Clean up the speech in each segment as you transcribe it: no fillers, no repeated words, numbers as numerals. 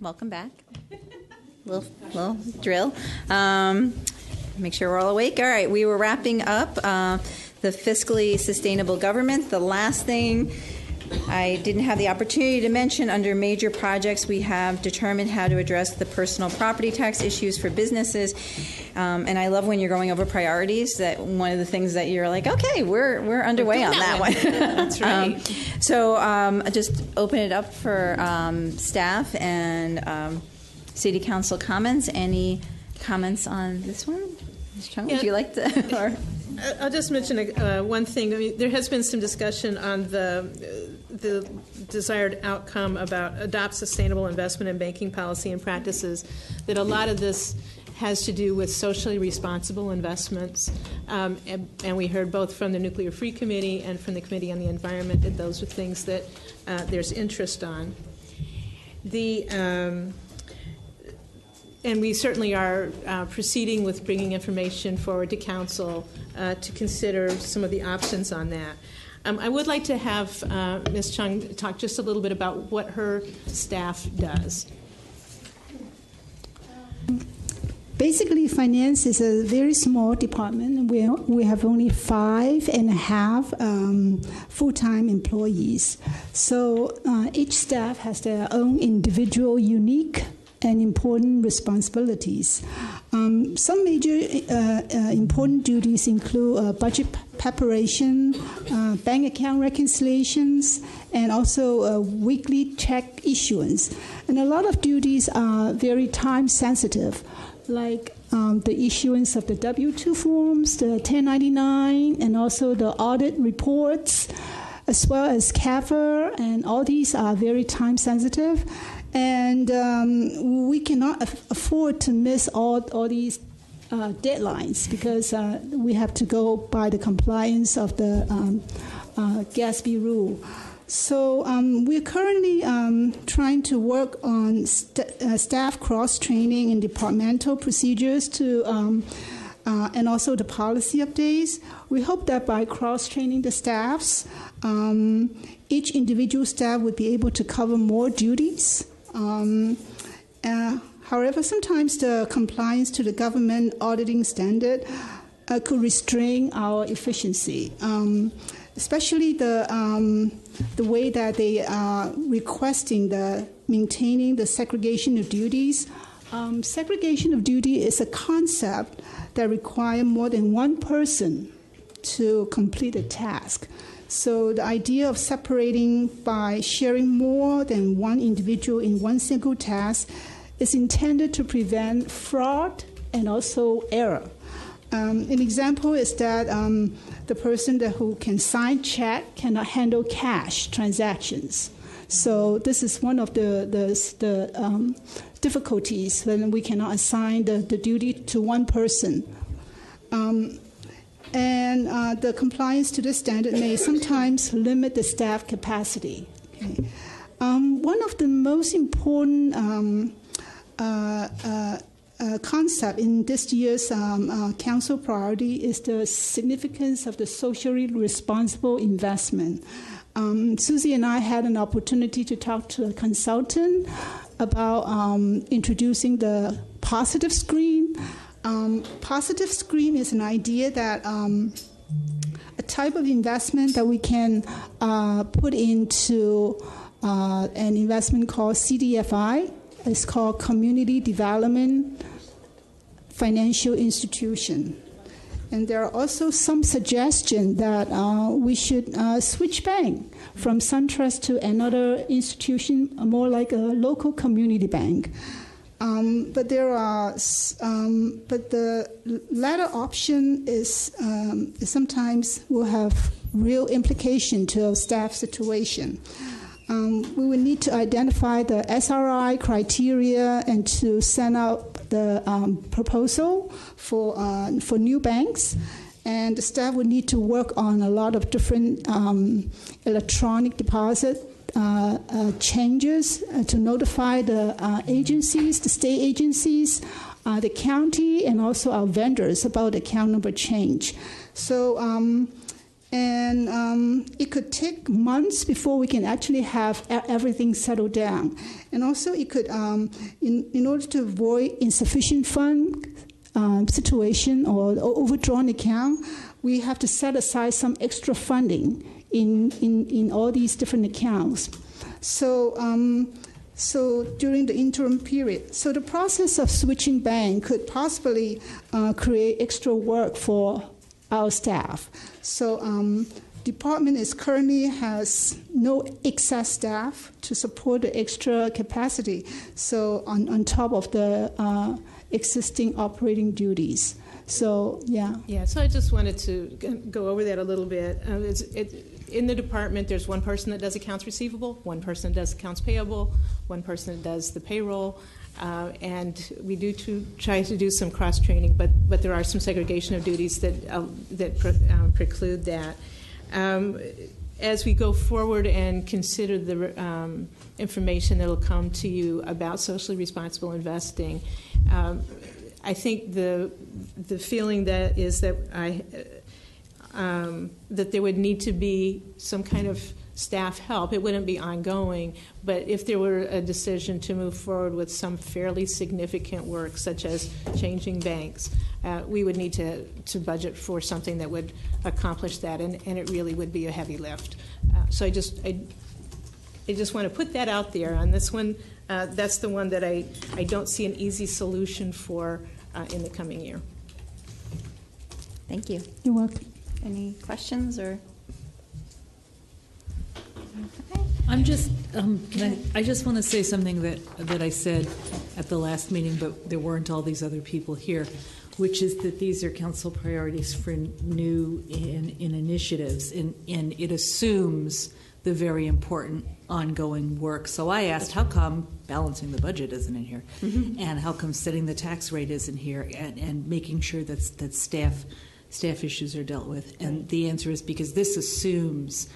Welcome back. Little drill. Make sure we're all awake. All right, we were wrapping up the fiscally sustainable government. The last thing I didn't have the opportunity to mention, under major projects, we have determined how to address the personal property tax issues for businesses. And I love when you're going over priorities, that one of the things that you're like, okay, we're underway on that one. That's right. So just open it up for staff and City Council comments. Any comments on this one? Ms. Chung, would you like to? Or? I'll just mention one thing. I mean, there has been some discussion on the desired outcome about adopt sustainable investment and banking policy and practices, that a lot of this has to do with socially responsible investments. And we heard both from the Nuclear Free Committee and from the Committee on the Environment that those are things that there's interest on. And we certainly are proceeding with bringing information forward to Council to consider some of the options on that. I would like to have Ms. Chung talk just a little bit about what her staff does. Basically, finance is a very small department. We have only 5.5 full-time employees. So each staff has their own individual, unique, and important responsibilities. Some major important duties include budget preparation, bank account reconciliations, and also weekly check issuance. And a lot of duties are very time sensitive, like the issuance of the W-2 forms, the 1099, and also the audit reports, as well as CAFR, and all these are very time sensitive. And we cannot afford to miss all these deadlines, because we have to go by the compliance of the GASB rule. So we're currently trying to work on staff cross-training and departmental procedures to and also the policy updates. We hope that by cross-training the staffs, each individual staff would be able to cover more duties. However, sometimes the compliance to the government auditing standard could restrain our efficiency, especially the way that they are requesting maintaining the segregation of duties. Segregation of duty is a concept that requires more than one person to complete a task. So the idea of separating by sharing more than one individual in one single task is intended to prevent fraud and also error. An example is that the person who can sign check cannot handle cash transactions. So this is one of the difficulties when we cannot assign the duty to one person. And the compliance to this standard may sometimes limit the staff capacity. Okay. One of the most important concept in this year's council priority is the significance of the socially responsible investment. Susie and I had an opportunity to talk to a consultant about introducing the positive screen. Positive screen is an idea that a type of investment that we can put into an investment called CDFI. It's called Community Development Financial Institution. And there are also some suggestions that we should switch bank from SunTrust to another institution, more like a local community bank. But the latter option is sometimes will have real implication to our staff situation. We will need to identify the SRI criteria and to send out the proposal for new banks. And the staff would need to work on a lot of different electronic deposit changes to notify the agencies, the state agencies, the county, and also our vendors about account number change. So And it could take months before we can actually have everything settled down. And also it could, in order to avoid insufficient fund situation or overdrawn account, we have to set aside some extra funding in all these different accounts. So during the interim period, so the process of switching bank could possibly create extra work for our staff. So department is currently has no excess staff to support the extra capacity. So on top of the existing operating duties. So yeah. Yeah. So I just wanted to go over that a little bit. In the department, there's one person that does accounts receivable, one person that does accounts payable, one person that does the payroll. And we do try to do some cross-training, but there are some segregation of duties that preclude that. As we go forward and consider the information that will come to you about socially responsible investing, I think the feeling that is that that there would need to be some kind of staff help. It wouldn't be ongoing, but if there were a decision to move forward with some fairly significant work, such as changing banks, we would need to budget for something that would accomplish that, and it really would be a heavy lift. So I just want to put that out there. On this one, that's the one that I don't see an easy solution for in the coming year. Thank you. You're welcome. Any questions or? Okay. I'm just, I just want to say something that I said at the last meeting, but there weren't all these other people here, which is that these are council priorities for new in initiatives, and it assumes the very important ongoing work. So I asked, how come balancing the budget isn't in here? Mm-hmm. And how come setting the tax rate isn't here, and making sure that staff issues are dealt with? And the answer is because this assumes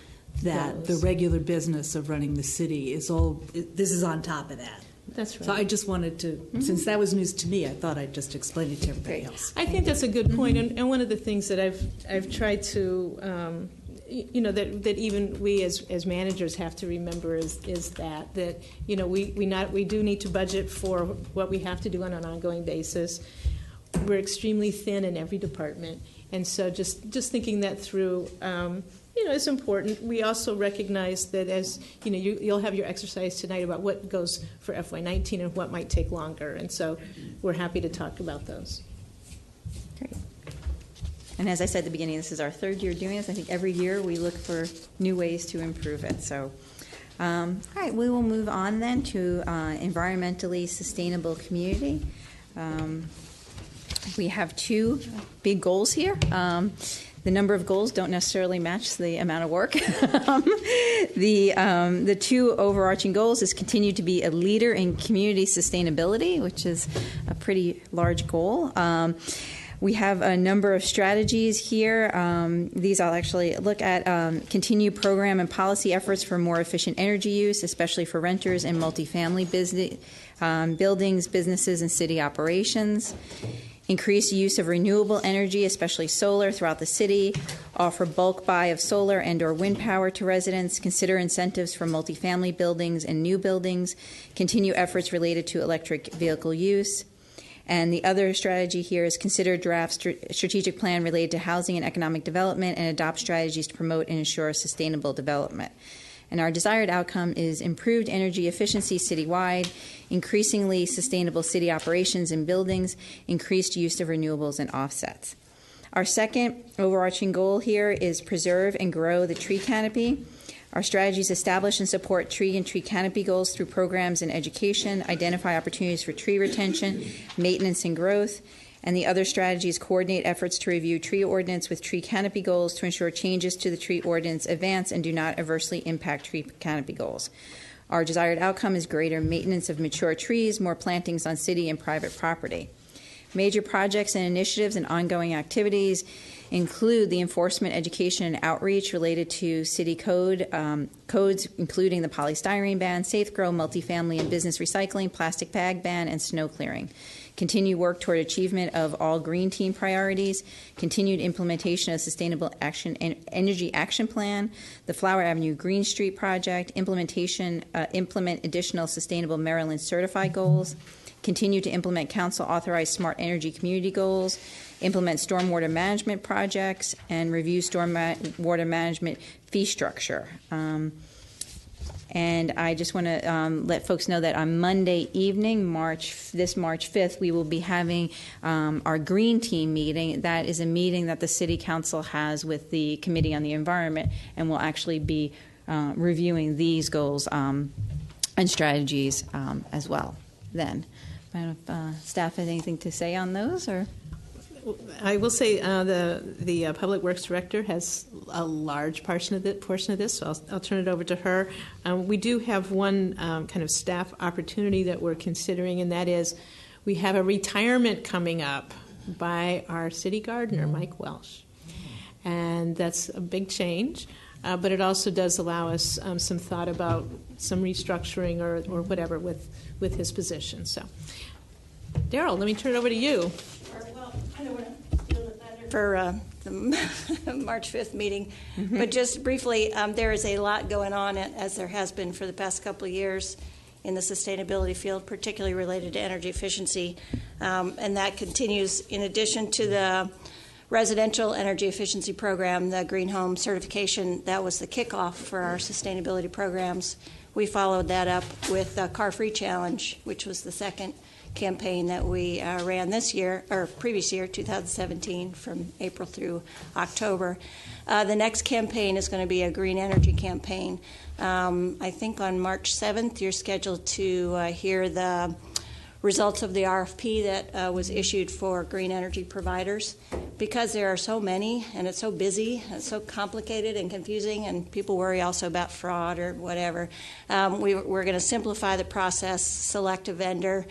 that the regular business of running the city is this is on top of that. That's right. So I just wanted to, since that was news to me, I thought I'd just explain it to everybody else. I think that's a good point, and one of the things that I've tried to, that even we as managers have to remember is that we do need to budget for what we have to do on an ongoing basis. We're extremely thin in every department, and so just thinking that through. It's important. We also recognize that as you'll have your exercise tonight about what goes for FY19 and what might take longer, and so we're happy to talk about those. Great. And as I said at the beginning, this is our third year doing this. I think every year we look for new ways to improve it. So, all right, we will move on then to environmentally sustainable community. We have two big goals here. The number of goals don't necessarily match the amount of work. The two overarching goals is continue to be a leader in community sustainability, which is a pretty large goal. We have a number of strategies here. These I'll actually look at. Continue program and policy efforts for more efficient energy use, especially for renters and multifamily buildings, businesses, and city operations. Increase use of renewable energy, especially solar, throughout the city. Offer bulk buy of solar and or wind power to residents. Consider incentives for multifamily buildings and new buildings. Continue efforts related to electric vehicle use. And the other strategy here is consider draft strategic plan related to housing and economic development and adopt strategies to promote and ensure sustainable development. And our desired outcome is improved energy efficiency citywide, increasingly sustainable city operations and buildings, increased use of renewables and offsets. Our second overarching goal here is preserve and grow the tree canopy. Our strategies establish and support tree and tree canopy goals through programs in education, identify opportunities for tree retention, maintenance, and growth. And the other strategies coordinate efforts to review tree ordinance with tree canopy goals to ensure changes to the tree ordinance advance and do not adversely impact tree canopy goals. Our desired outcome is greater maintenance of mature trees, more plantings on city and private property. Major projects and initiatives and ongoing activities include the enforcement, education, and outreach related to city codes, including the polystyrene ban, safe grow, multifamily and business recycling, plastic bag ban, and snow clearing. Continue work toward achievement of all green team priorities, continued implementation of sustainable action and energy action plan, the Flower Avenue Green Street project, implement additional sustainable Maryland certified goals, continue to implement council authorized smart energy community goals, implement stormwater management projects, and review stormwater management fee structure. And I just want to let folks know that on Monday evening, this March 5th, we will be having our Green Team meeting. That is a meeting that the City Council has with the Committee on the Environment, and we'll actually be reviewing these goals and strategies as well then. I don't know if staff has anything to say on those, or... I will say the Public Works Director has a large portion of this, so I'll turn it over to her. We do have one kind of staff opportunity that we're considering, and that is we have a retirement coming up by our city gardener, Mike Welsh. And that's a big change, but it also does allow us some thought about some restructuring or whatever with his position. So, Daryl, let me turn it over to you. Well, I don't want to steal the thunder for the March 5th meeting, but just briefly, there is a lot going on, as there has been for the past couple of years in the sustainability field, particularly related to energy efficiency, and that continues in addition to the residential energy efficiency program, the Green Home certification. That was the kickoff for our sustainability programs. We followed that up with the Car Free Challenge, which was the second campaign that we ran this year, or previous year, 2017, from April through October. The next campaign is going to be a green energy campaign. I think on March 7th, you're scheduled to hear the results of the RFP that was issued for green energy providers. Because there are so many, and it's so busy, and it's so complicated and confusing, and people worry also about fraud or whatever, we're going to simplify the process, select a vendor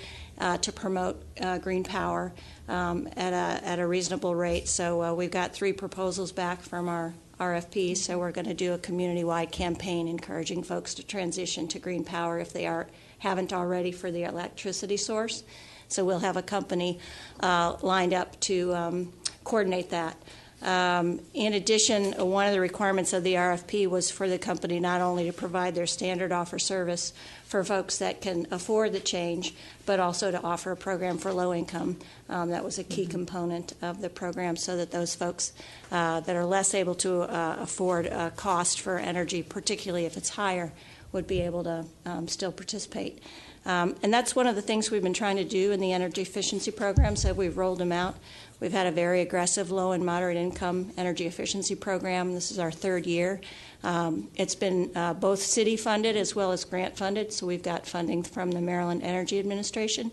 to promote green power at a reasonable rate. So we've got 3 proposals back from our RFP, so we're going to do a community-wide campaign encouraging folks to transition to green power if they haven't already for the electricity source. So we'll have a company lined up to coordinate that. In addition, one of the requirements of the RFP was for the company not only to provide their standard offer service for folks that can afford the change, but also to offer a program for low income. That was a key component of the program, so that those folks that are less able to afford a cost for energy, particularly if it's higher, would be able to still participate. And that's one of the things we've been trying to do in the energy efficiency programs that we've rolled them out. We've had a very aggressive low and moderate income energy efficiency program. This is our 3rd year. It's been both city funded as well as grant funded, so we've got funding from the Maryland Energy Administration.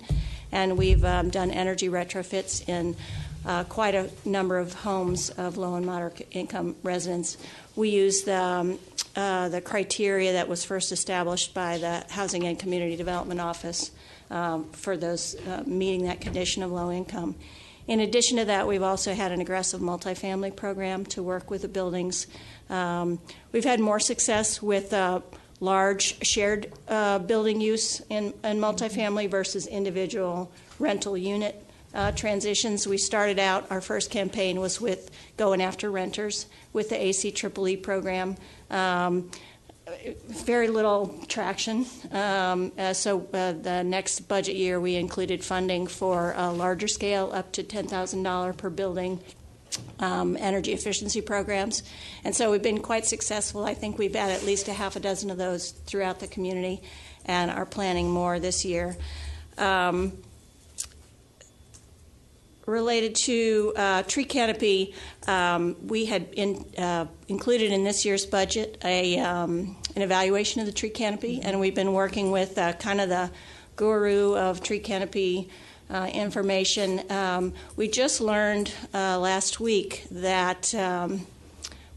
And we've done energy retrofits in quite a number of homes of low and moderate income residents. We use the criteria that was first established by the Housing and Community Development Office for those meeting that condition of low income. In addition to that, we've also had an aggressive multifamily program to work with the buildings. We've had more success with large shared building use in multifamily versus individual rental unit transitions. We started out, our first campaign was with going after renters with the ACEEE program. Very little traction. So the next budget year, we included funding for a larger scale, up to $10,000 per building, energy efficiency programs. And so we've been quite successful. I think we've had at least a half a dozen of those throughout the community and are planning more this year. Related to tree canopy, we had included in this year's budget an evaluation of the tree canopy, and we've been working with kind of the guru of tree canopy information. We just learned last week that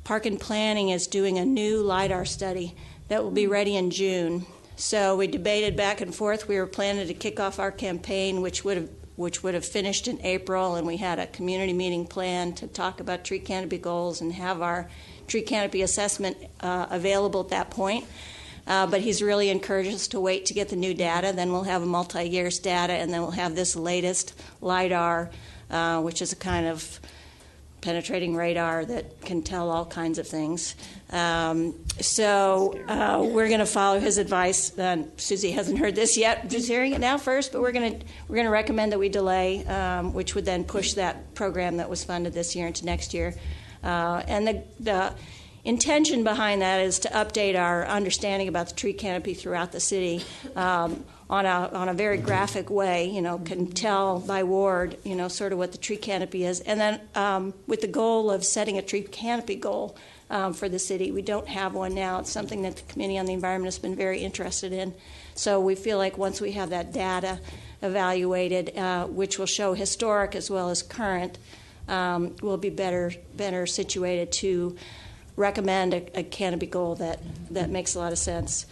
Park and Planning is doing a new LIDAR study that will be ready in June. So we debated back and forth. We were planning to kick off our campaign, which would have which would have finished in April, and we had a community meeting planned to talk about tree canopy goals and have our tree canopy assessment available at that point. But he's really encouraged us to wait to get the new data. Then we'll have a multi-years data, and then we'll have this latest LIDAR, which is a kind of penetrating radar that can tell all kinds of things. So we're going to follow his advice. Susie hasn't heard this yet; she's hearing it now first. But we're going to recommend that we delay, which would then push that program that was funded this year into next year. And the intention behind that is to update our understanding about the tree canopy throughout the city on a very graphic way. Can tell by ward, sort of what the tree canopy is, and then with the goal of setting a tree canopy goal for the city. We don't have one now. It's something that the Committee on the Environment has been very interested in. So we feel like once we have that data evaluated, which will show historic as well as current, we'll be better situated to recommend a canopy goal that makes a lot of sense.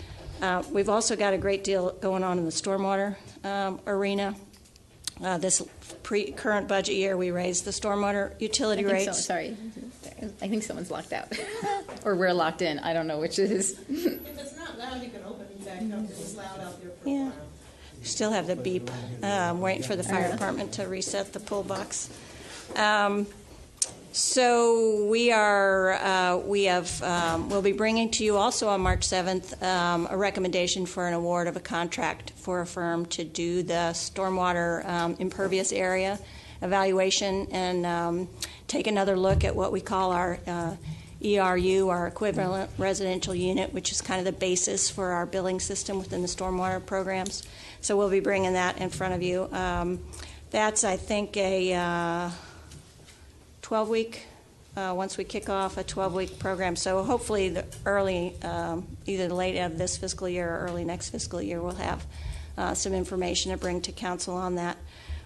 We've also got a great deal going on in the stormwater arena. This current budget year, we raised the stormwater utility rates. Sorry, I think someone's locked out, or we're locked in. I don't know which it is. If it's not loud, you can open it back up. It's loud out there for a while. Still have the beep. Waiting for the fire department to reset the pull box. So we'll be bringing to you also on March 7th a recommendation for an award of a contract for a firm to do the stormwater impervious area evaluation and take another look at what we call our ERU, our equivalent residential unit, which is kind of the basis for our billing system within the stormwater programs. So we'll be bringing that in front of you. That's, I think, a 12-week, once we kick off, a 12-week program. So hopefully the early, either the late of this fiscal year or early next fiscal year, we'll have some information to bring to council on that.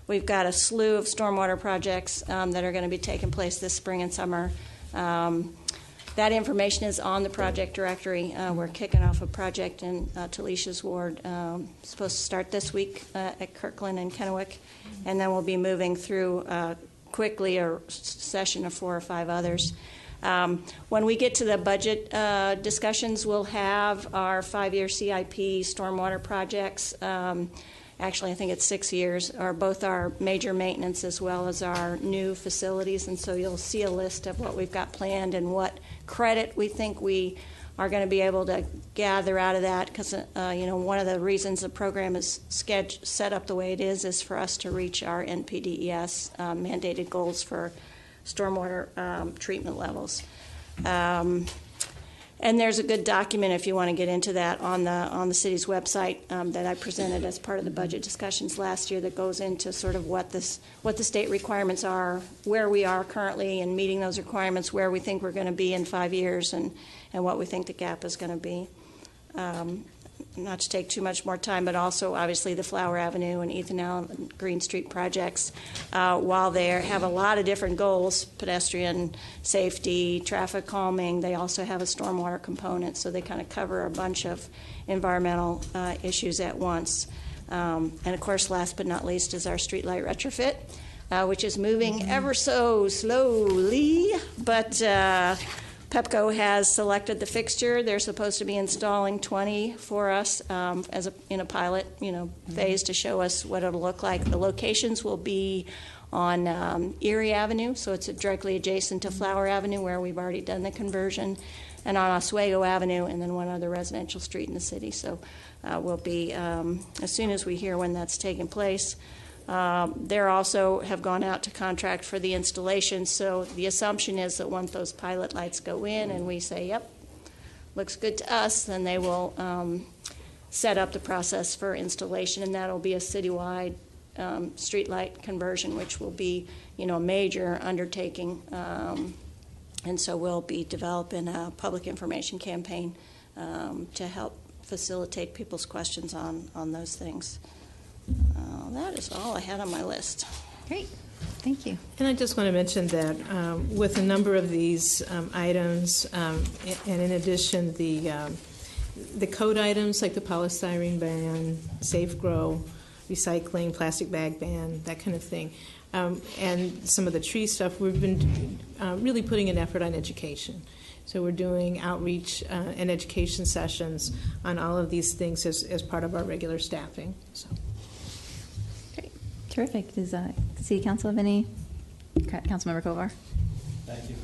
We've got a slew of stormwater projects that are going to be taking place this spring and summer. That information is on the project directory. We're kicking off a project in Talisha's ward, supposed to start this week at Kirkland and Kennewick, and then we'll be moving through quickly a session of 4 or 5 others. When we get to the budget discussions, we'll have our 5-year CIP stormwater projects. Actually, I think it's 6 years, are both our major maintenance as well as our new facilities. And so you'll see a list of what we've got planned and what credit we think we are going to be able to gather out of that, because one of the reasons the program is set up the way it is for us to reach our NPDES mandated goals for stormwater treatment levels. And there's a good document, if you want to get into that, on the city's website that I presented as part of the budget discussions last year, that goes into sort of what the state requirements are, where we are currently in meeting those requirements, where we think we're going to be in 5 years, and what we think the gap is going to be. Not to take too much more time, but also obviously the Flower Avenue and Ethan Allen Green Street projects, while they have a lot of different goals, pedestrian safety, traffic calming, they also have a stormwater component, so they kind of cover a bunch of environmental issues at once. And of course, last but not least is our streetlight retrofit, which is moving ever so slowly, but Pepco has selected the fixture. They're supposed to be installing 20 for us in a pilot phase to show us what it'll look like. The locations will be on Erie Avenue, so it's directly adjacent to Flower Avenue, where we've already done the conversion, and on Oswego Avenue, and then one other residential street in the city. So we'll be, as soon as we hear when that's taking place. They also have gone out to contract for the installation, so the assumption is that once those pilot lights go in and we say, yep, looks good to us, then they will set up the process for installation, and that'll be a citywide street light conversion, which will be, a major undertaking. And so we'll be developing a public information campaign to help facilitate people's questions on those things. That is all I had on my list. Great. Thank you. And I just want to mention that with a number of these items, and in addition, the code items like the polystyrene ban, safe grow, recycling, plastic bag ban, that kind of thing. And some of the tree stuff, we've been really putting an effort on education. So we're doing outreach and education sessions on all of these things as part of our regular staffing. So. Great. Terrific. Does City Council have any? Councilmember Kovar? Thank you.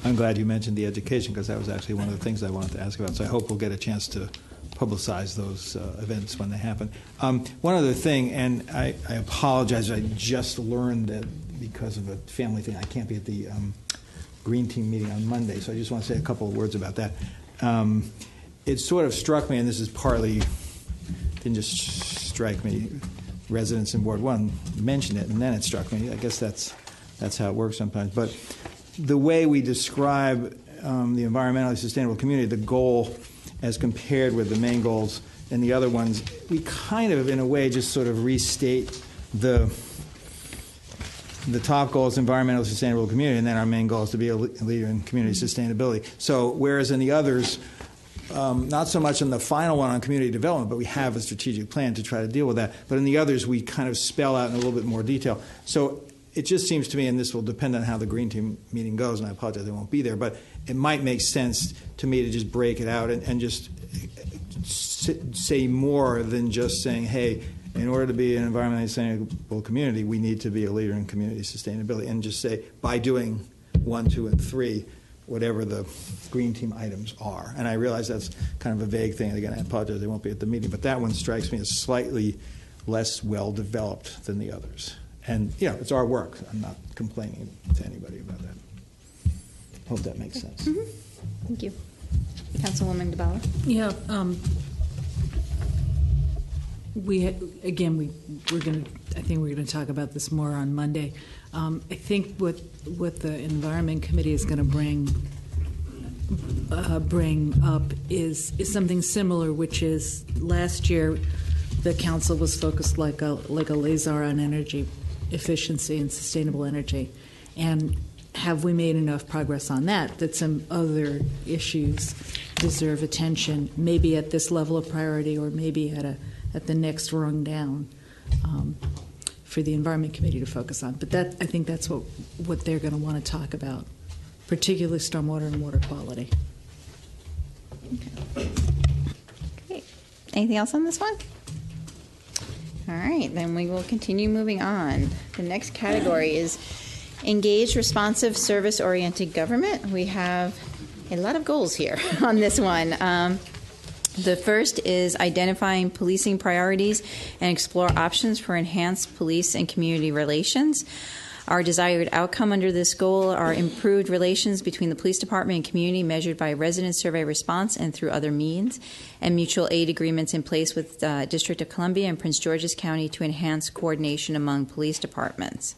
I'm glad you mentioned the education, because that was actually one of the things I wanted to ask about. So I hope we'll get a chance to publicize those events when they happen. One other thing, and I apologize, I just learned that because of a family thing, I can't be at the Green Team meeting on Monday, so I just want to say a couple of words about that. It sort of struck me, and this is partly, didn't just strike me, residents in Ward 1 mentioned it, and then it struck me. I guess that's how it works sometimes. But the way we describe the environmentally sustainable community, the goal as compared with the main goals and the other ones, we kind of, in a way, just sort of restate the top goal is environmentally sustainable community, and then our main goal is to be a leader in community sustainability. So whereas in the others, not so much in the final one on community development, but we have a strategic plan to try to deal with that. But in the others, we kind of spell out in a little bit more detail. So it just seems to me, and this will depend on how the Green Team meeting goes, and I apologize I won't be there, but it might make sense to me to just break it out and just say more than just saying, hey, in order to be an environmentally sustainable community, we need to be a leader in community sustainability, and just say, by doing 1, 2, and 3, whatever the Green Team items are. And I realize that's kind of a vague thing, and again, I apologize I won't be at the meeting, but that one strikes me as slightly less well-developed than the others. And, it's our work. I'm not complaining to anybody about that. Hope that makes sense. Mm-hmm. Thank you. Councilwoman DeBala? Yeah. I think we're going to talk about this more on Monday. I think what the Environment Committee is going to bring up is something similar, which is last year the council was focused like a laser on energy efficiency and sustainable energy, and have we made enough progress on that some other issues deserve attention, maybe at this level of priority or maybe at the next rung down for the Environment Committee to focus on. But I think that's what they're going to want to talk about, particularly stormwater and water quality. Okay. Great. Anything else on this one? All right, then we will continue moving on. The next category is engaged, responsive, service-oriented government. We have a lot of goals here on this one. The first is identifying policing priorities and explore options for enhanced police and community relations. Our desired outcome under this goal are improved relations between the police department and community measured by resident survey response and through other means, and mutual aid agreements in place with District of Columbia and Prince George's County to enhance coordination among police departments.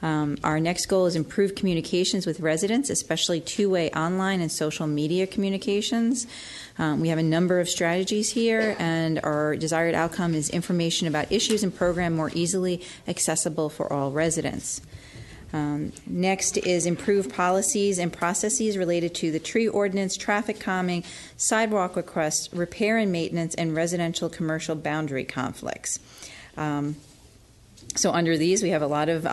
Our next goal is improved communications with residents, especially two-way online and social media communications. We have a number of strategies here, and our desired outcome is information about issues and program more easily accessible for all residents. Next is improved policies and processes related to the tree ordinance, traffic calming, sidewalk requests, repair and maintenance, and residential commercial boundary conflicts. So under these, we have a lot of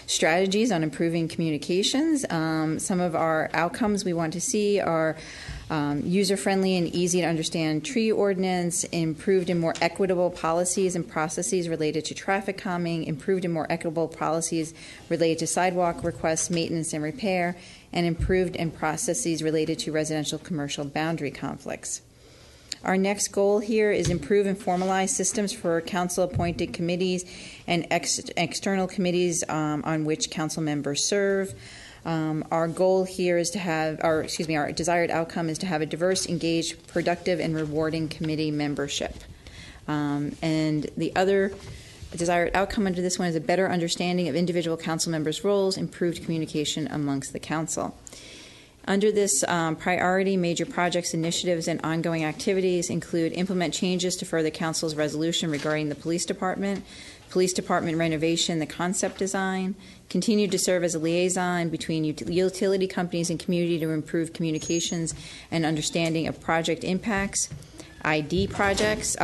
strategies on improving communications. Some of our outcomes we want to see are user-friendly and easy to understand tree ordinance, improved and more equitable policies and processes related to traffic calming, improved and more equitable policies related to sidewalk requests, maintenance and repair, and improved and processes related to residential commercial boundary conflicts. Our next goal here is improve and formalize systems for council-appointed committees and external committees on which council members serve. Our goal here is to have, our desired outcome is to have a diverse, engaged, productive, and rewarding committee membership. And the other desired outcome under this one is a better understanding of individual council members' roles, improved communication amongst the council. Under this priority, major projects, initiatives, and ongoing activities include implement changes to further council's resolution regarding the police department renovation, the concept design, continue to serve as a liaison between utility companies and community to improve communications and understanding of project impacts, IT projects,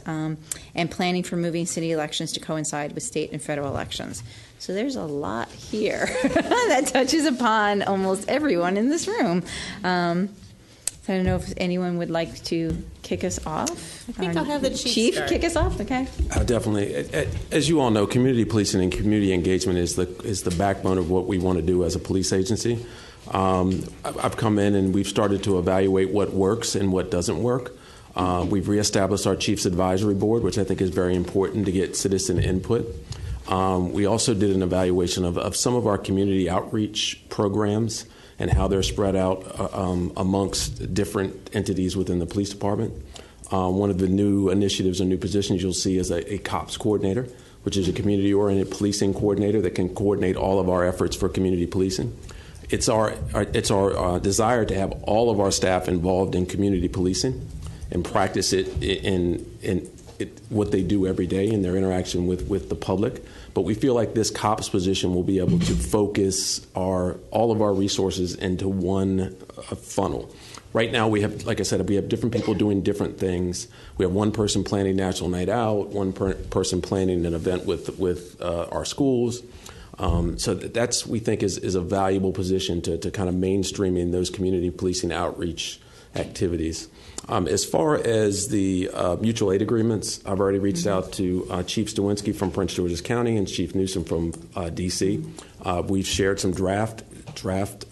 and planning for moving city elections to coincide with state and federal elections. So there's a lot here that touches upon almost everyone in this room. So I don't know if anyone would like to kick us off. I think I'll have the chief start. Kick us off. Okay. Definitely. As you all know, community policing and community engagement is the backbone of what we want to do as a police agency. I've come in and we've started to evaluate what works and what doesn't work. We've reestablished our Chiefs Advisory Board, which I think is very important to get citizen input. We also did an evaluation of some of our community outreach programs and how they're spread out amongst different entities within the police department. One of the new initiatives or new positions you'll see is a COPS coordinator, which is a community-oriented policing coordinator that can coordinate all of our efforts for community policing. It's our desire to have all of our staff involved in community policing and practice it in what they do every day in their interaction with the public. But we feel like this COPS position will be able to focus all of our resources into one funnel. Right now, we have, like I said, we have different people doing different things. We have one person planning National Night Out, one person planning an event with our schools. So that's, we think, is a valuable position to kind of mainstreaming those community policing outreach activities. As far as the mutual aid agreements, I've already reached out to Chief Stawinski from Prince George's County and Chief Newsom from D.C. We've shared some draft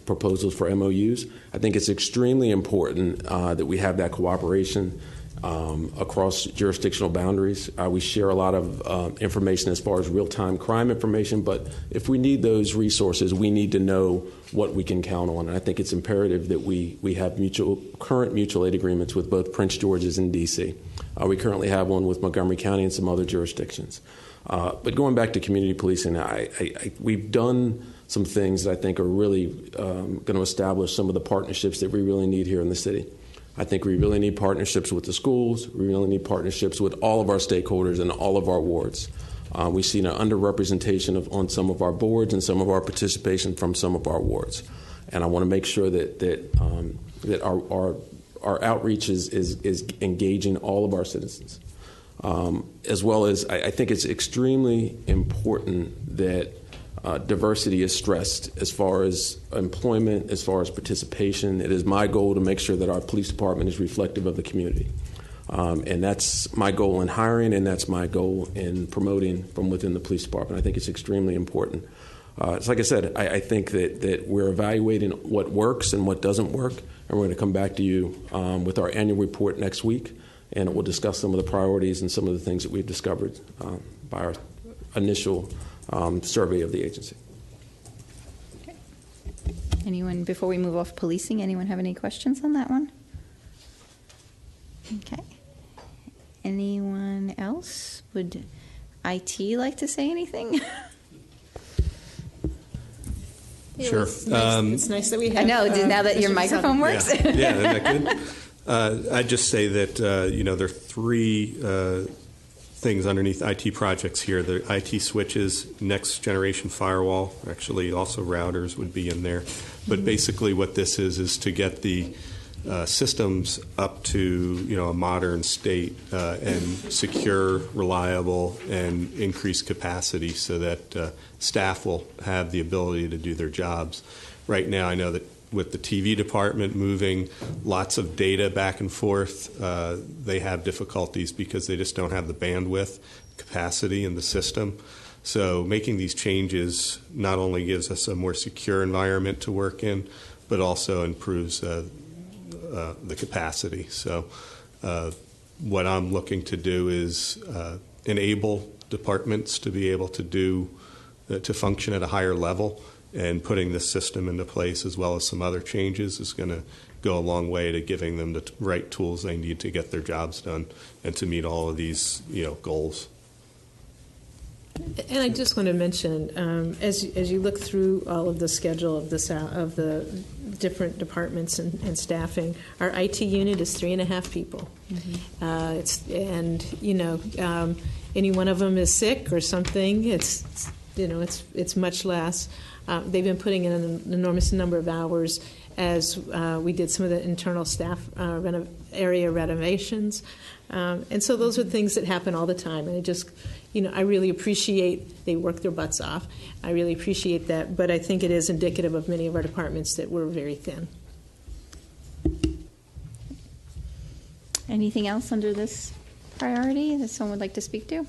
proposals for MOUs. I think it's extremely important that we have that cooperation across jurisdictional boundaries. We share a lot of information as far as real-time crime information, but if we need those resources, we need to know what we can count on. And I think it's imperative that we have current mutual aid agreements with both Prince George's and D.C. We currently have one with Montgomery County and some other jurisdictions. But going back to community policing, we've done some things that I think are really going to establish some of the partnerships that we really need here in the city. I think we really need partnerships with the schools. We really need partnerships with all of our stakeholders in all of our wards. We've seen an underrepresentation on some of our boards and some of our participation from some of our wards. And I want to make sure that our outreach is engaging all of our citizens. As well as I think it's extremely important that diversity is stressed as far as employment, as far as participation. It is my goal to make sure that our police department is reflective of the community. And that's my goal in hiring, and that's my goal in promoting from within the police department. I think it's extremely important. It's like I said, I think that we're evaluating what works and what doesn't work, and we're going to come back to you with our annual report next week, and we'll discuss some of the priorities and some of the things that we've discovered by our initial survey of the agency. Okay. Anyone, before we move off policing, anyone have any questions on that one? Okay. Anyone else? Would IT like to say anything? Sure. It's nice that we have. I know. Now that your microphone works. Yeah, isn't that good? I'd just say that there are three things underneath IT projects here. The IT switches, next generation firewall, actually also routers would be in there. But basically what this is to get the systems up to a modern state and secure, reliable, and increased capacity so that staff will have the ability to do their jobs. Right now I know that with the TV department moving lots of data back and forth, they have difficulties because they just don't have the bandwidth capacity in the system. So making these changes not only gives us a more secure environment to work in, but also improves the capacity. So what I'm looking to do is enable departments to be able to function at a higher level, and putting this system into place as well as some other changes is going to go a long way to giving them the right tools they need to get their jobs done and to meet all of these goals. And I just want to mention, as you look through all of the schedule of the different departments and staffing, our IT unit is 3.5 people. Mm-hmm. Any one of them is sick or something, it's much less. They've been putting in an enormous number of hours as we did some of the internal staff area renovations. And so those are things that happen all the time. And I really appreciate they work their butts off. I really appreciate that. But I think it is indicative of many of our departments that we're very thin. Anything else under this priority that someone would like to speak to?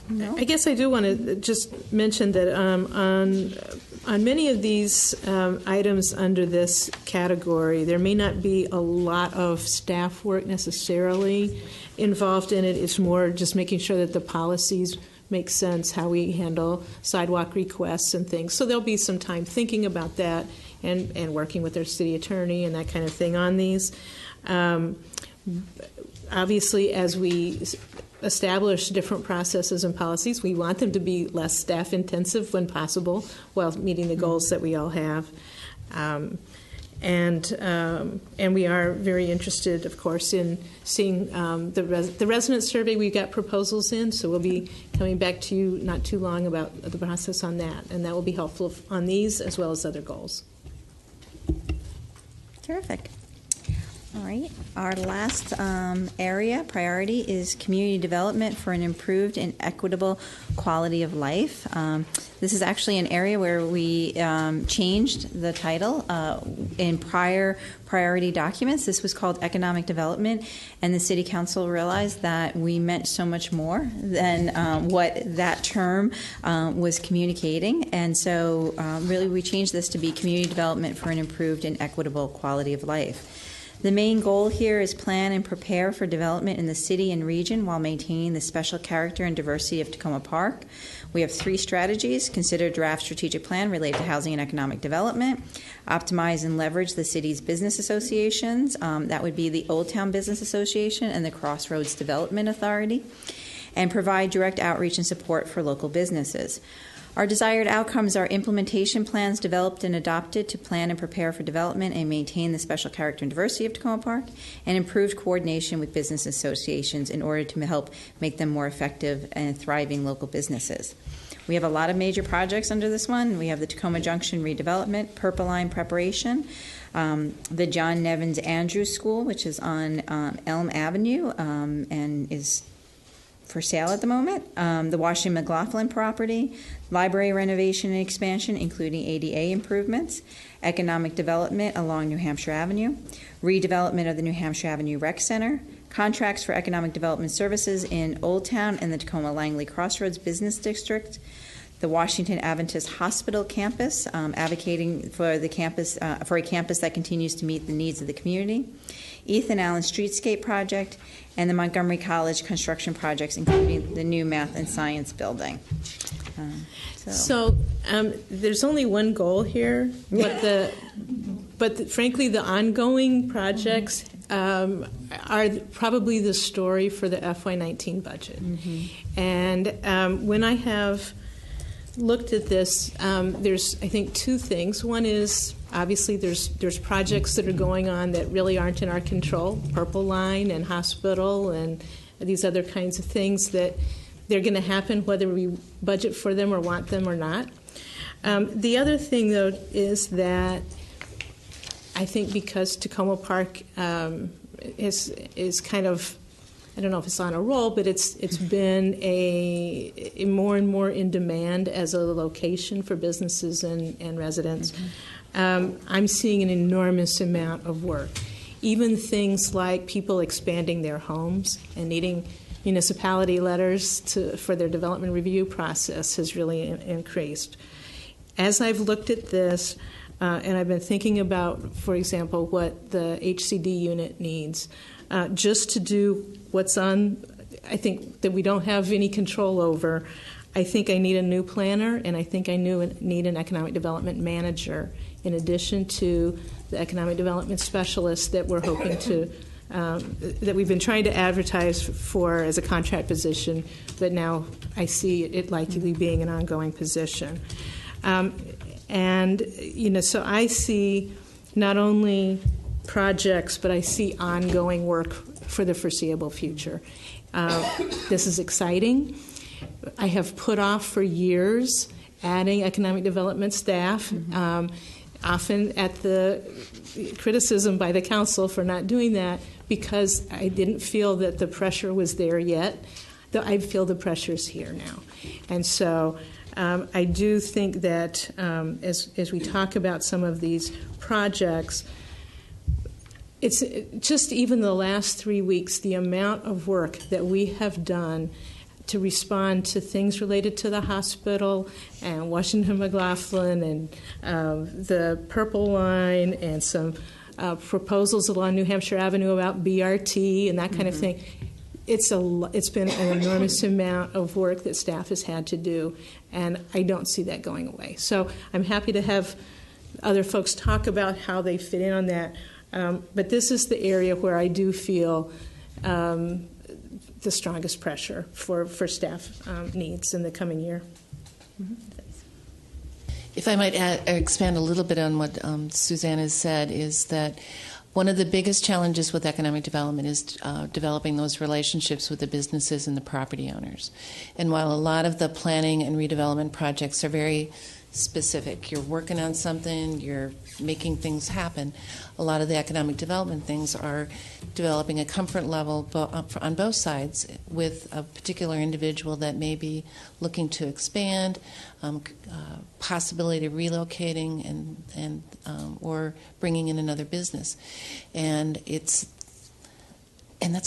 No? I guess I do want to just mention that on many of these items under this category, there may not be a lot of staff work necessarily involved in it. It's more just making sure that the policies make sense, how we handle sidewalk requests and things. So there'll be some time thinking about that and working with our city attorney and that kind of thing on these. Obviously, as we establish different processes and policies, we want them to be less staff intensive when possible while meeting the goals that we all have. And we are very interested, of course, in seeing the resident survey. We've got proposals in, so we'll be coming back to you not too long about the process on that, and that will be helpful on these as well as other goals. Terrific. All right. Our last priority is community development for an improved and equitable quality of life. This is actually an area where we changed the title in prior priority documents. This was called economic development, and the City Council realized that we meant so much more than what that term was communicating. And so really we changed this to be community development for an improved and equitable quality of life. The main goal here is plan and prepare for development in the city and region while maintaining the special character and diversity of Tacoma Park. We have 3 strategies: consider draft strategic plan related to housing and economic development, optimize and leverage the city's business associations, that would be the Old Town Business Association and the Crossroads Development Authority, and provide direct outreach and support for local businesses. Our desired outcomes are implementation plans developed and adopted to plan and prepare for development and maintain the special character and diversity of Tacoma Park, and improved coordination with business associations in order to help make them more effective and thriving local businesses. We have a lot of major projects under this one. We have the Tacoma Junction redevelopment, Purple Line preparation, the John Nevins Andrews School, which is on Elm Avenue and is for sale at the moment, the Washington McLaughlin property, library renovation and expansion, including ADA improvements, economic development along New Hampshire Avenue, redevelopment of the New Hampshire Avenue Rec Center, contracts for economic development services in Old Town and the Tacoma Langley Crossroads Business District, the Washington Adventist Hospital campus, advocating for the campus for a campus that continues to meet the needs of the community, Ethan Allen Streetscape Project, and the Montgomery College construction projects, including the new math and science building. So there's only one goal here, but frankly, the ongoing projects are probably the story for the FY19 budget. Mm-hmm. And when I have looked at this, there's, I think, 2 things. One is, obviously, there's projects that are going on that really aren't in our control, Purple Line and Hospital and these other kinds of things that they're going to happen whether we budget for them or want them or not. The other thing, though, is that I think because Tacoma Park is kind of, I don't know if it's on a roll, but it's been a more and more in demand as a location for businesses and residents. Mm-hmm. I'm seeing an enormous amount of work. Even things like people expanding their homes and needing municipality letters for their development review process has really increased. As I've looked at this, and I've been thinking about, for example, what the HCD unit needs, just to do what's on, I think, that we don't have any control over, I think I need a new planner, and I think I need an economic development manager in addition to the economic development specialist that we're hoping to, that we've been trying to advertise for as a contract position, but now I see it likely being an ongoing position. And, so I see not only projects, but I see ongoing work for the foreseeable future. This is exciting. I have put off for years adding economic development staff. Often at the criticism by the council for not doing that because I didn't feel that the pressure was there yet. Though I feel the pressure's here now. And so I do think that as we talk about some of these projects, it's just even the last 3 weeks, the amount of work that we have done to respond to things related to the hospital and Washington McLaughlin and the Purple Line and some proposals along New Hampshire Avenue about BRT and that kind of thing. It's been an enormous amount of work that staff has had to do, and I don't see that going away. So I'm happy to have other folks talk about how they fit in on that. But this is the area where I do feel the strongest pressure for staff needs in the coming year. If I might expand a little bit on what Suzanne has said, is that one of the biggest challenges with economic development is developing those relationships with the businesses and the property owners. And while a lot of the planning and redevelopment projects are very specific, you're working on something, you're making things happen, a lot of the economic development things are developing a comfort level on both sides with a particular individual that may be looking to expand, possibility of relocating and or bringing in another business, and that's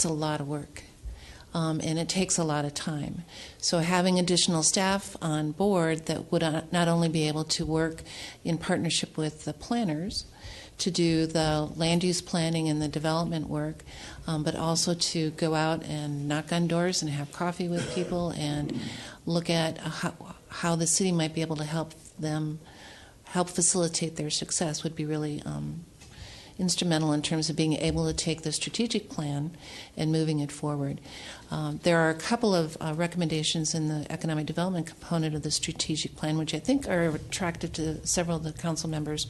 a lot of work. And it takes a lot of time. So having additional staff on board that would not only be able to work in partnership with the planners to do the land use planning and the development work, but also to go out and knock on doors and have coffee with people and look at how the city might be able to help facilitate their success would be really instrumental in terms of being able to take the strategic plan and moving it forward. There are a couple of recommendations in the economic development component of the strategic plan, which I think are attractive to several of the council members.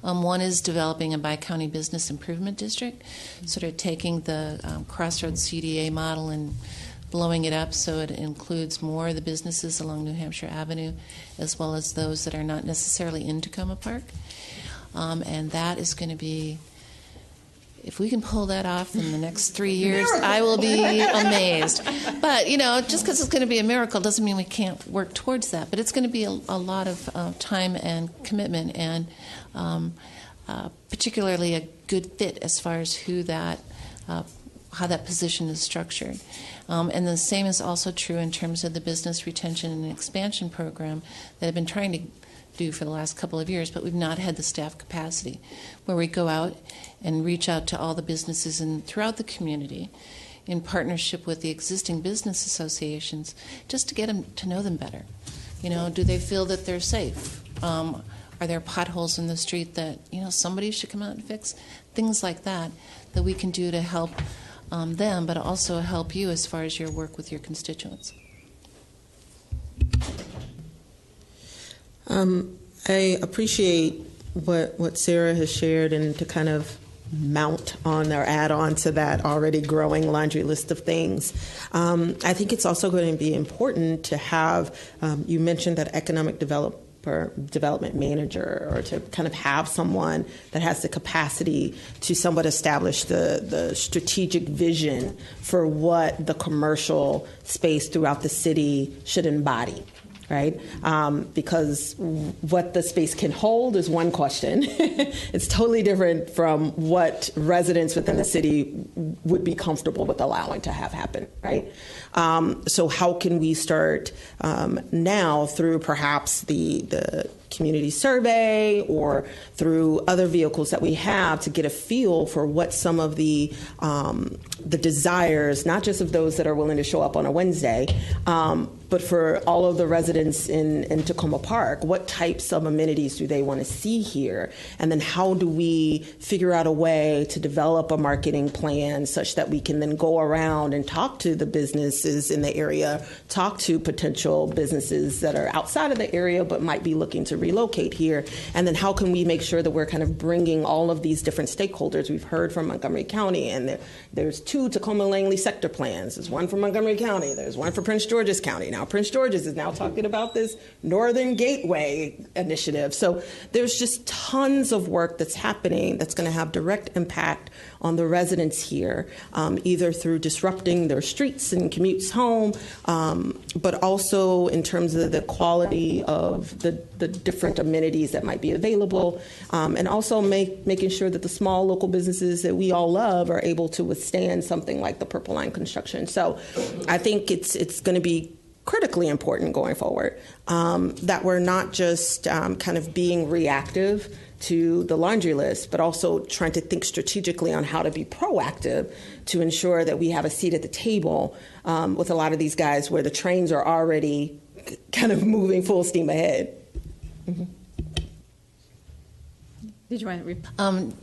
One is developing a bi-county business improvement district, sort of taking the Crossroads CDA model and blowing it up so it includes more of the businesses along New Hampshire Avenue, as well as those that are not necessarily in Tacoma Park. And that is going to be, if we can pull that off in the next 3 years, I will be amazed. But, just because it's going to be a miracle doesn't mean we can't work towards that. But it's going to be a lot of time and commitment and particularly a good fit as far as how that position is structured. And the same is also true in terms of the business retention and expansion program that I've been trying to do for the last couple of years, but we've not had the staff capacity where we go out and reach out to all the businesses throughout the community in partnership with the existing business associations just to get them to know them better. Do they feel that they're safe? Are there potholes in the street that somebody should come out and fix? Things like that we can do to help them, but also help you as far as your work with your constituents. I appreciate what Sarah has shared, and to kind of mount on or add on to that already growing laundry list of things. I think it's also going to be important to have, you mentioned that economic development manager, or to kind of have someone that has the capacity to somewhat establish the strategic vision for what the commercial space throughout the city should embody. Right? Because what the space can hold is one question. It's totally different from what residents within the city would be comfortable with allowing to have happen, right? So how can we start now through perhaps the community survey or through other vehicles that we have to get a feel for what some of the desires, not just of those that are willing to show up on a Wednesday, but for all of the residents in Tacoma Park, what types of amenities do they want to see here? And then how do we figure out a way to develop a marketing plan such that we can then go around and talk to the businesses in the area, talk to potential businesses that are outside of the area but might be looking to relocate here, and then how can we make sure that we're kind of bringing all of these different stakeholders. We've heard from Montgomery County, and there's 2 Tacoma-Langley sector plans. There's one for Montgomery County. There's one for Prince George's County. Now Prince George's is now talking about this Northern Gateway initiative. So there's just tons of work that's happening that's going to have direct impact on the residents here, either through disrupting their streets and commutes home, but also in terms of the quality of the different amenities that might be available, and also making sure that the small local businesses that we all love are able to withstand something like the Purple Line construction. So I think it's going to be critically important going forward, that we're not just kind of being reactive to the laundry list, but also trying to think strategically on how to be proactive to ensure that we have a seat at the table with a lot of these guys where the trains are already kind of moving full steam ahead. Mm-hmm. Did you want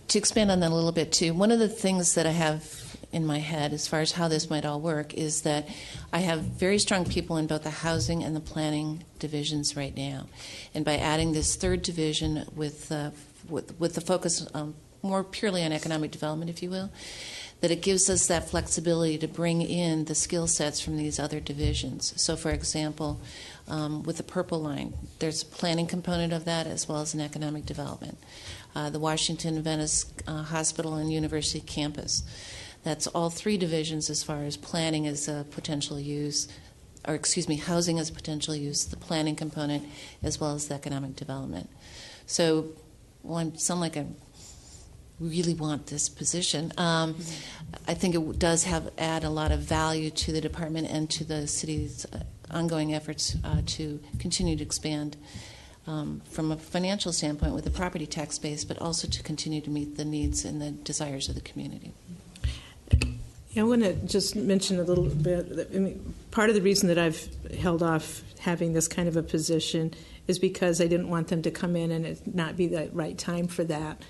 To expand on that a little bit, too, one of the things that I have in my head as far as how this might all work is that I have very strong people in both the housing and the planning divisions right now. And by adding this third division with the focus more purely on economic development, if you will, that it gives us that flexibility to bring in the skill sets from these other divisions. So, for example, with the Purple Line, there's a planning component of that as well as an economic development. The Washington Venice Hospital and University campus. That's all 3 divisions as far as planning as a potential use, or excuse me, housing as a potential use, the planning component, as well as the economic development. So, I sound like I really want this position. I think it does add a lot of value to the department and to the city's ongoing efforts to continue to expand from a financial standpoint with the property tax base, but also to continue to meet the needs and the desires of the community. I want to just mention a little bit. I mean, part of the reason that I've held off having this kind of a position is because I didn't want them to come in and it not be the right time for that.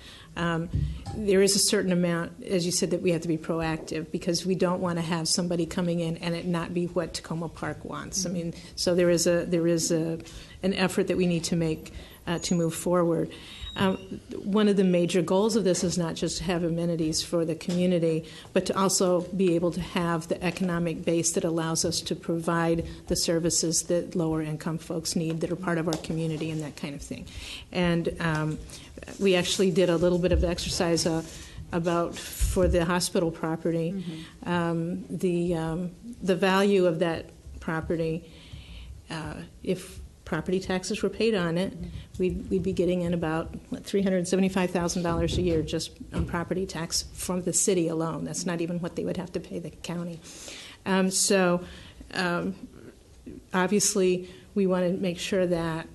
There is a certain amount, as you said, that we have to be proactive because we don't want to have somebody coming in and it not be what Tacoma Park wants. I mean, so there is an effort that we need to make to move forward. One of the major goals of this is not just to have amenities for the community, but to also be able to have the economic base that allows us to provide the services that lower income folks need that are part of our community and that kind of thing. And we actually did a little bit of exercise about for the hospital property, the value of that property, if property taxes were paid on it, we'd be getting in about $375,000 a year just on property tax from the city alone. That's not even what they would have to pay the county. So obviously, we want to make sure that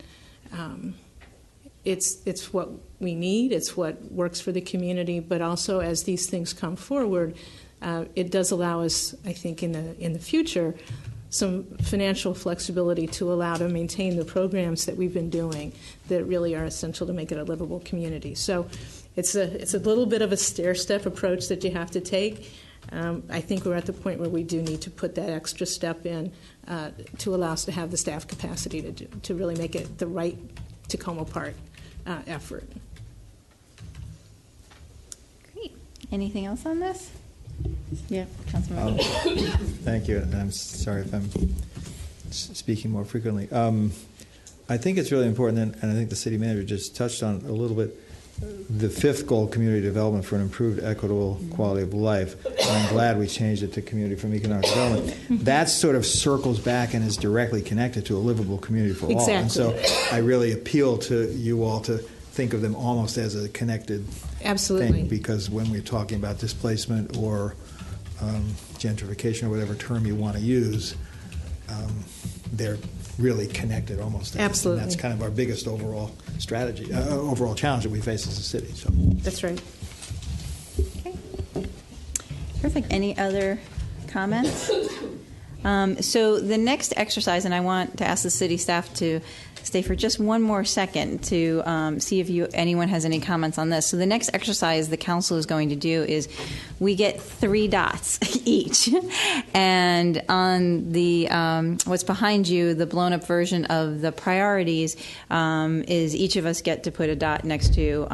it's what we need, it's what works for the community, but also as these things come forward, it does allow us, I think, in the future, some financial flexibility to allow to maintain the programs that we've been doing that really are essential to make it a livable community. So it's a little bit of a stair-step approach that you have to take. I think we're at the point where we do need to put that extra step in to allow us to have the staff capacity to really make it the right Tacoma Park effort. Great. Anything else on this? Yeah, Councilman. Thank you. I'm sorry if I'm speaking more frequently. I think it's really important, and I think the city manager just touched on a little bit, the 5th goal, community development for an improved, equitable quality of life. And I'm glad we changed it to community from economic development. That sort of circles back and is directly connected to a livable community for all. And so I really appeal to you all to think of them almost as a connected thing, because when we're talking about displacement or gentrification or whatever term you want to use, they're really connected almost. Absolutely. And that's kind of our biggest overall strategy, overall challenge that we face as a city. So that's right. Okay. Perfect. Any other comments? So the next exercise, and I want to ask the city staff to stay for just one more second to see if anyone has any comments on this. So the next exercise the council is going to do is we get 3 dots each. And on the what's behind you, the blown-up version of the priorities, is each of us get to put a dot next to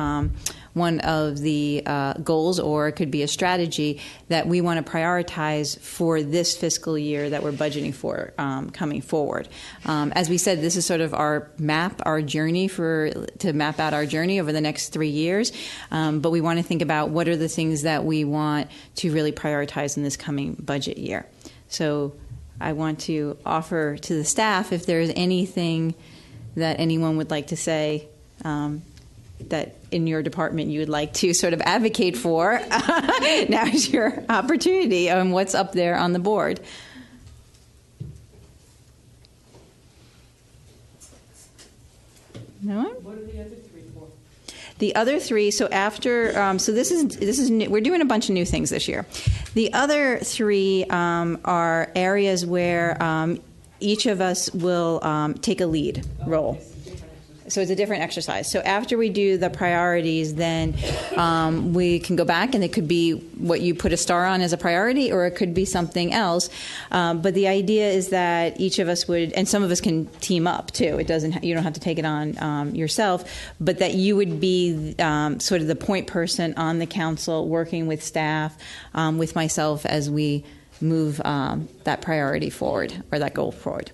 one of the goals, or it could be a strategy that we want to prioritize for this fiscal year that we're budgeting for coming forward. As we said, this is sort of our journey to map out our journey over the next 3 years. But we want to think about what are the things that we want to really prioritize in this coming budget year. So I want to offer to the staff if there's anything that anyone would like to say that in your department you would like to sort of advocate for. Now's your opportunity on what's up there on the board. No one? What are the other 3 for? The other 3, so after, so this is new, we're doing a bunch of new things this year. The other 3 are areas where each of us will take a lead role. So it's a different exercise. So after we do the priorities, then we can go back, and it could be what you put a star on as a priority, or it could be something else. But the idea is that each of us would, and some of us can team up too. You don't have to take it on yourself, but that you would be sort of the point person on the council, working with staff, with myself as we move that priority forward, or that goal forward.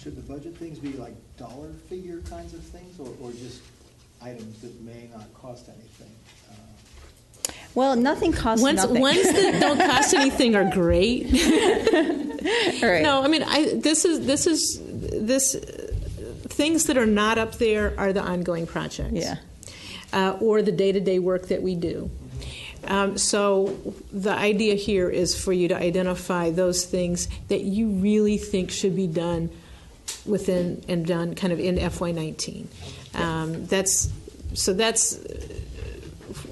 Should the budget things be like dollar figure kinds of things, or just items that may not cost anything? Well, nothing costs nothing. Ones that don't cost anything are great. Right. No, I mean, this things that are not up there are the ongoing projects. Yeah. Or the day-to-day work that we do. So the idea here is for you to identify those things that you really think should be done within and done kind of in FY19. That's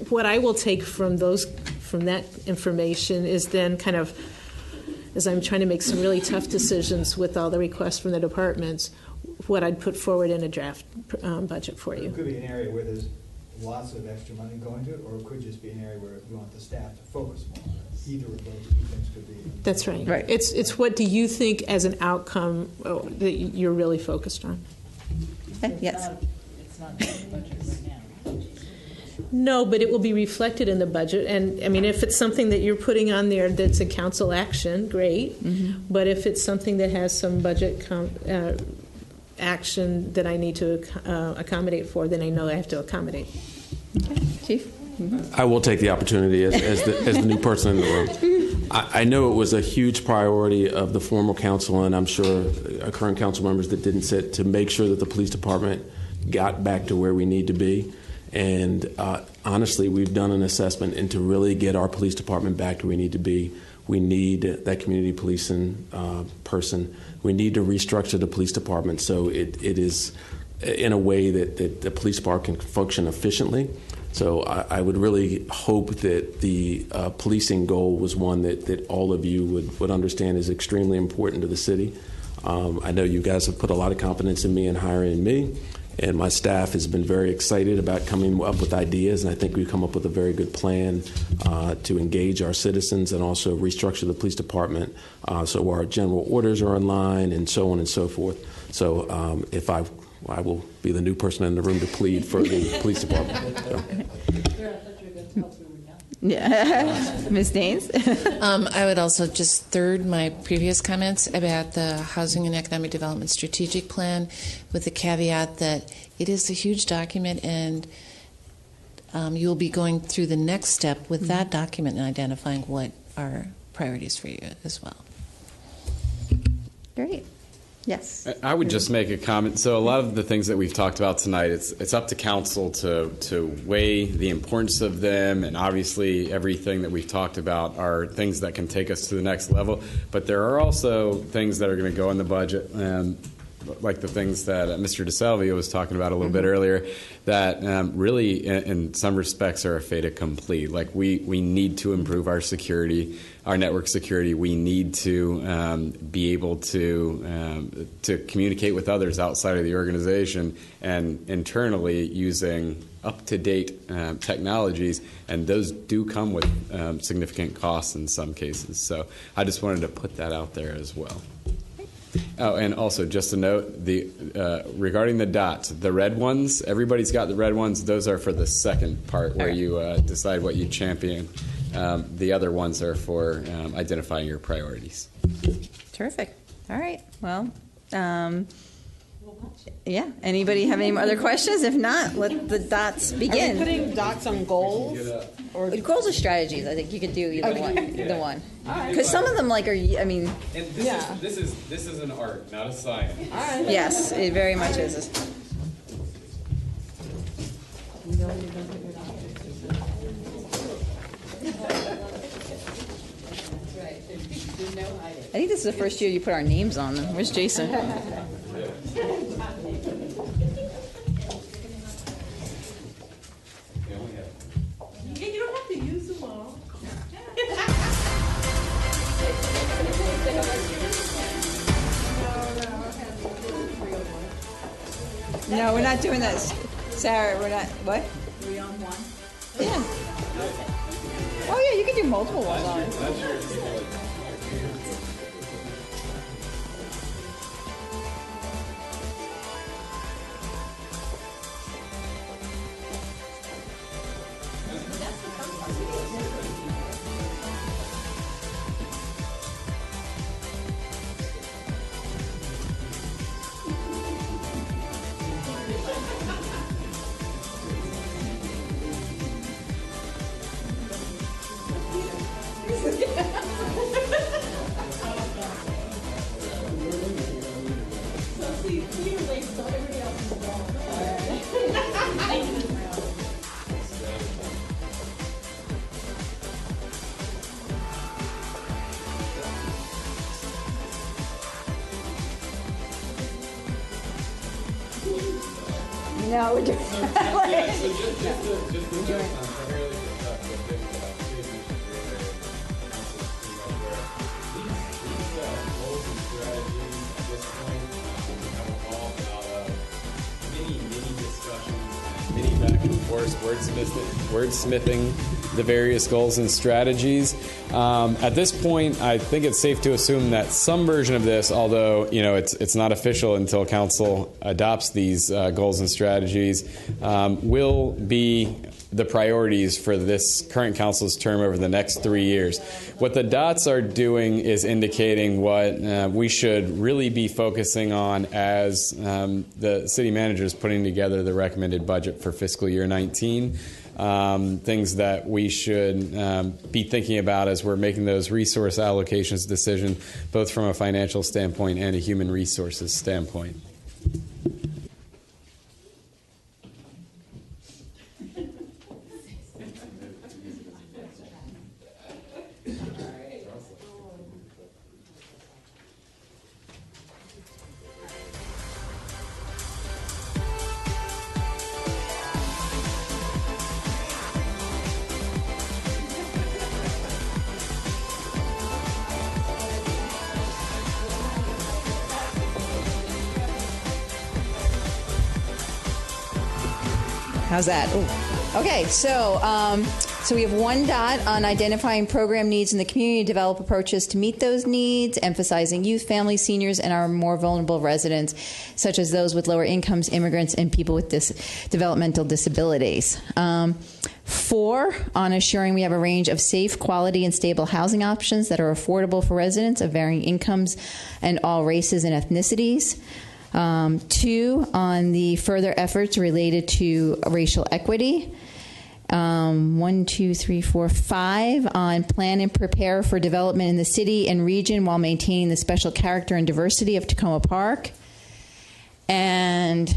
what I will take from that information is then kind of, as I'm trying to make some really tough decisions with all the requests from the departments, what I'd put forward in a draft budget for you. It could be an area where there's lots of extra money going to it, or it could just be an area where we want the staff to focus more on it. Either of those 2 things could be. That's right. Right. It's what do you think as an outcome that you're really focused on? Okay. Yes. It's not in the budget right now. No, but it will be reflected in the budget. And I mean, if it's something that you're putting on there that's a council action, great. Mm-hmm. But if it's something that has some budget action that I need to accommodate for, then I know I have to accommodate. Okay. Chief? Mm-hmm. I will take the opportunity as the new person in the room. I know it was a huge priority of the former council, and I'm sure our current council members that didn't sit, to make sure that the police department got back to where we need to be. And honestly, we've done an assessment, and to really get our police department back to where we need to be, we need that community policing person. We need to restructure the police department so it is in a way that the police department can function efficiently. So I would really hope that the policing goal was one that all of you would understand is extremely important to the city. I know you guys have put a lot of confidence in me and hiring me, and my staff has been very excited about coming up with ideas, and I think we've come up with a very good plan to engage our citizens and also restructure the police department so our general orders are in line and so on and so forth. So if I will be the new person in the room to plead for the police department. So. Yeah. Ms. Daines? I would also just third my previous comments about the Housing and Economic Development Strategic Plan, with the caveat that it is a huge document, and you'll be going through the next step with that document and identifying what are priorities for you as well. Great. Yes. I would just make a comment. So a lot of the things that we've talked about tonight, it's up to council to weigh the importance of them, and obviously everything that we've talked about are things that can take us to the next level. But there are also things that are going to go in the budget, and like the things that Mr. DeSalvio was talking about a little bit earlier, that really, in some respects, are a fait accompli. Like we need to improve our security, our network security. We need to be able to communicate with others outside of the organization and internally using up-to-date technologies, and those do come with significant costs in some cases. So I just wanted to put that out there as well. Oh, and also just a note, regarding the dots, the red ones, everybody's got the red ones. Those are for the second part where you decide what you champion. The other ones are for identifying your priorities. Terrific. All right. Well, yeah. Anybody have any other questions? If not, let the dots begin. Are we putting dots on goals? Or goals or strategies? I think you could do either one. Either one. Because some of them, like, are. I mean. And this is an art, not a science. All right. Yes, it very much is. I think this is the first year you put our names on them. Where's Jason? You don't have to use them all. No, we're not doing that. Sarah, we're not. What? 3 on 1? Yeah. Oh, yeah, you can do multiple ones on it. No, we're doing Many back and forth, wordsmithing the various goals and strategies. At this point, I think it's safe to assume that some version of this, although it's not official until council adopts these goals and strategies, will be the priorities for this current council's term over the next 3 years. What the dots are doing is indicating what we should really be focusing on as the city manager is putting together the recommended budget for fiscal year 19. Things that we should be thinking about as we're making those resource allocations decision, both from a financial standpoint and a human resources standpoint. How's that? Ooh. Okay, so we have one dot on identifying program needs in the community, develop approaches to meet those needs, emphasizing youth, families, seniors, and our more vulnerable residents, such as those with lower incomes, immigrants, and people with developmental disabilities. 4, on assuring we have a range of safe, quality, and stable housing options that are affordable for residents of varying incomes and all races and ethnicities. 2, on the further efforts related to racial equity. 1, 2, 3, 4, 5 on plan and prepare for development in the city and region while maintaining the special character and diversity of Tacoma Park. And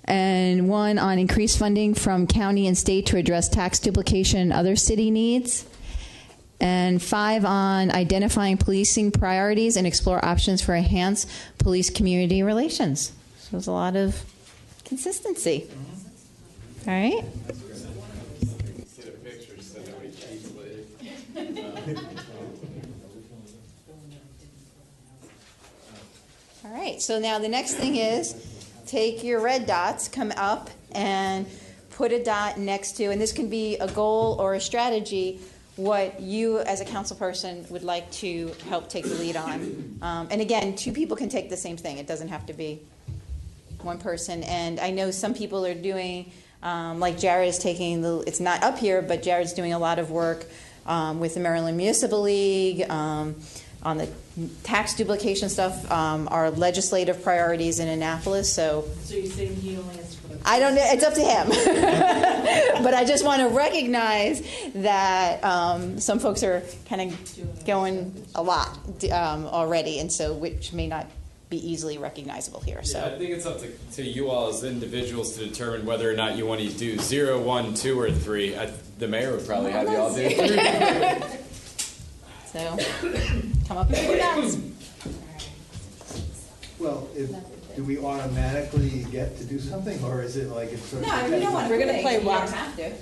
1 on increased funding from county and state to address tax duplication and other city needs. and 5 on identifying policing priorities and explore options for enhanced police-community relations. So there's a lot of consistency. All right. All right, so now the next thing is take your red dots, come up, and put a dot next to, and this can be a goal or a strategy, what you as a council person would like to help take the lead on. And again, 2 people can take the same thing. It doesn't have to be one person. And I know some people are doing, like Jared is taking it's not up here, but Jared's doing a lot of work with the Maryland Municipal League, on the tax duplication stuff, our legislative priorities in Annapolis. So you're saying he only has to put I don't know. It's up to him. But I just want to recognize that some folks are kind of going a lot already, and so which may not be easily recognizable here. So I think it's up to you all as individuals to determine whether or not you want to do 0, 1, 2, or 3. The mayor would probably have you all do 3. So come up with your dots. Well, do we automatically get to do something, or is it like it's sort of... No, we don't want to. We're going to play rock.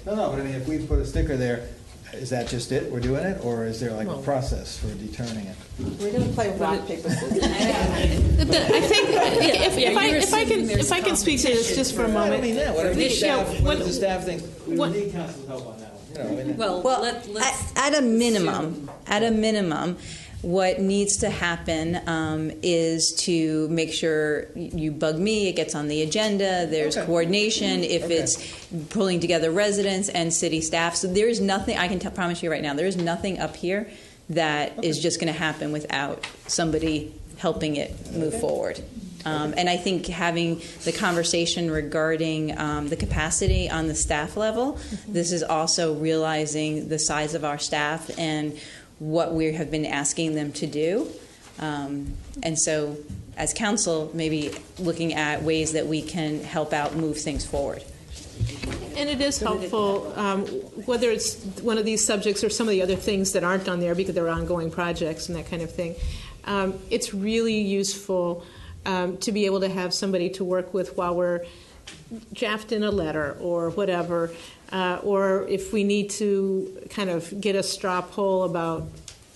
No, but I mean, if we put a sticker there, is that just it? We're doing it, or is there like a process for determining it? We're going to play rock, paper, scissors. I think if I can speak to this just for a moment. I mean, what if the staff thinks we would need council's help on that one? Well, at a minimum, what needs to happen is to make sure you bug me, it gets on the agenda, there's coordination, if it's pulling together residents and city staff. So there is nothing, I can promise you right now, there is nothing up here that is just going to happen without somebody helping it move forward. And I think having the conversation regarding the capacity on the staff level, this is also realizing the size of our staff and what we have been asking them to do. And so as council, maybe looking at ways that we can help out move things forward. And it is helpful, whether it's one of these subjects or some of the other things that aren't on there because they're ongoing projects and that kind of thing. It's really useful to be able to have somebody to work with while we're drafting a letter or whatever, or if we need to kind of get a straw poll about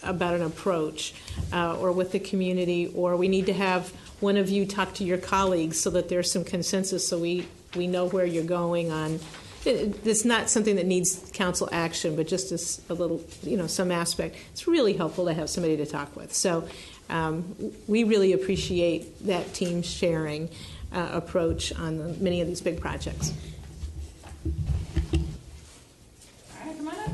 an approach, or with the community, or we need to have one of you talk to your colleagues so that there's some consensus so we know where you're going on. It's not something that needs council action, but just as a little, some aspect. It's really helpful to have somebody to talk with. So we really appreciate that team sharing approach on many of these big projects. All right, come on up.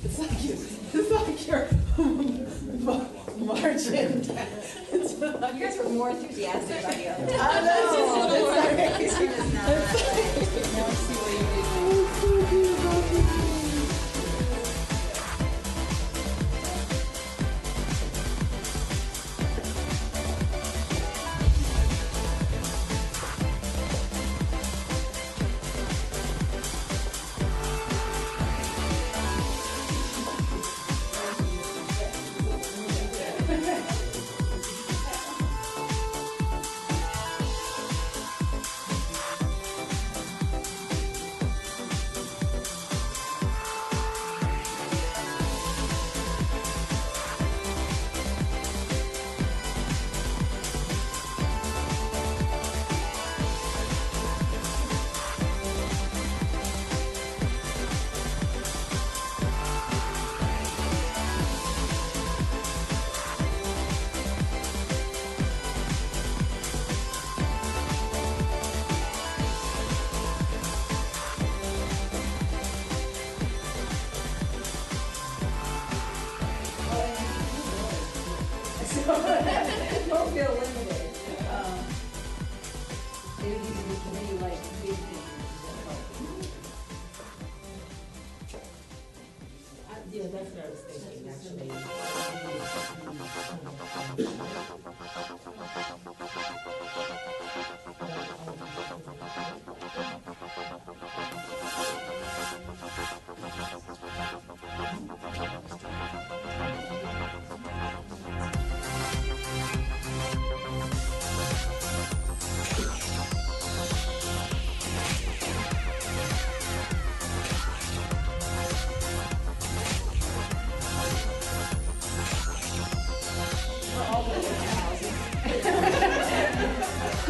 It's like you're marching. You guys were more enthusiastic about the other. I know. Don't feel limited. Maybe like big things. Yeah, that's what I was thinking, actually.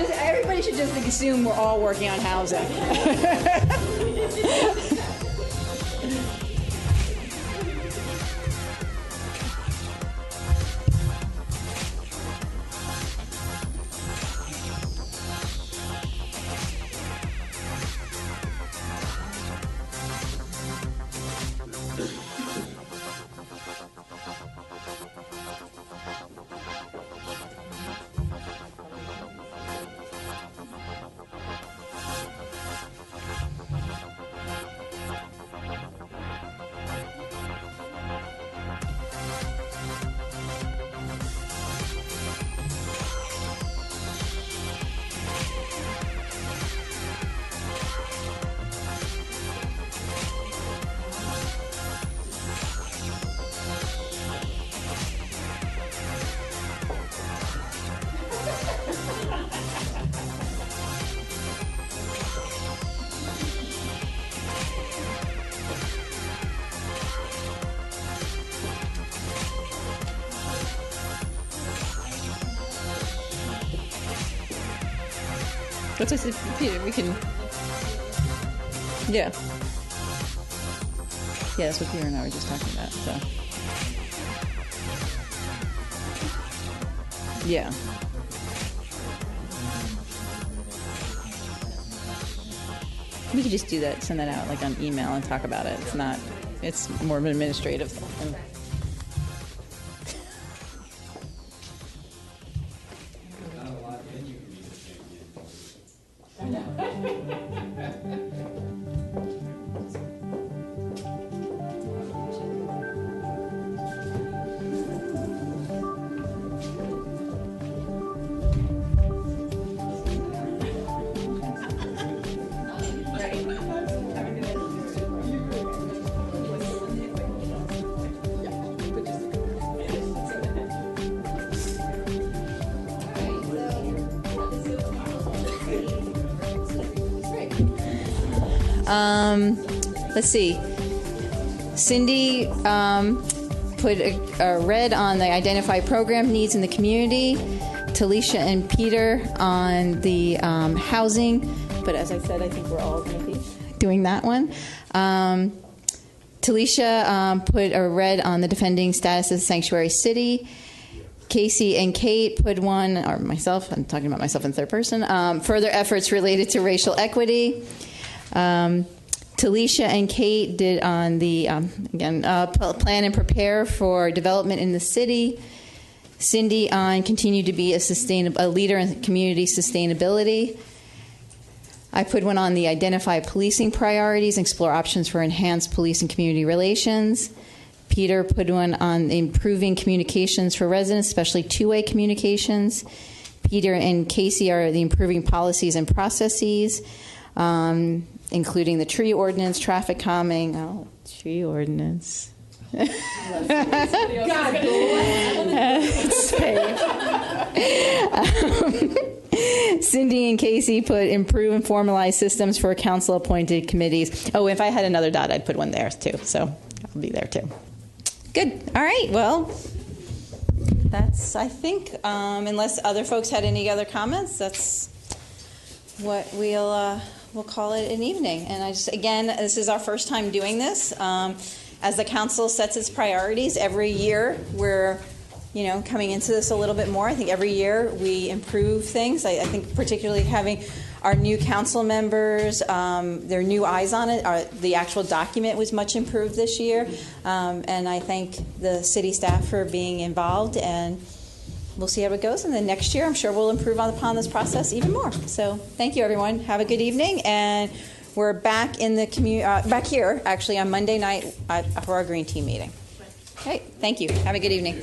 Everybody should just assume we're all working on housing. What's this, Peter? We can. Yeah. Yeah, that's what Peter and I were just talking about. So. Yeah. We could just do that, send that out like on email and talk about it. It's not. It's more of an administrative thing. Let's see. Cindy put a red on the identified program needs in the community. Talisha and Peter on the housing. But as I said, I think we're all going to be doing that one. Talisha put a red on the defending status of the sanctuary city. Casey and Kate put one, or myself, I'm talking about myself in third person, further efforts related to racial equity. Talisha and Kate did on the, plan and prepare for development in the city. Cindy on continue to be a leader in community sustainability. I put one on the identify policing priorities, explore options for enhanced police and community relations. Peter put one on improving communications for residents, especially two-way communications. Peter and Casey are the improving policies and processes. Including the tree ordinance, traffic calming. Oh, tree ordinance. God Cindy and Casey put improve and formalize systems for council-appointed committees. Oh, if I had another dot, I'd put one there, too. So I'll be there, too. Good. All right. Well, that's, I think, unless other folks had any other comments, that's what we'll call it an evening. And I just, again, this is our first time doing this. As the council sets its priorities, every year we're, coming into this a little bit more. I think every year we improve things. I think particularly having our new council members, their new eyes on it. The actual document was much improved this year. And I thank the city staff for being involved, and we'll see how it goes. And then next year, I'm sure we'll improve upon this process even more. So thank you, everyone. Have a good evening. And we're back in the back here, actually, on Monday night for our Green Team meeting. Okay, thank you. Have a good evening.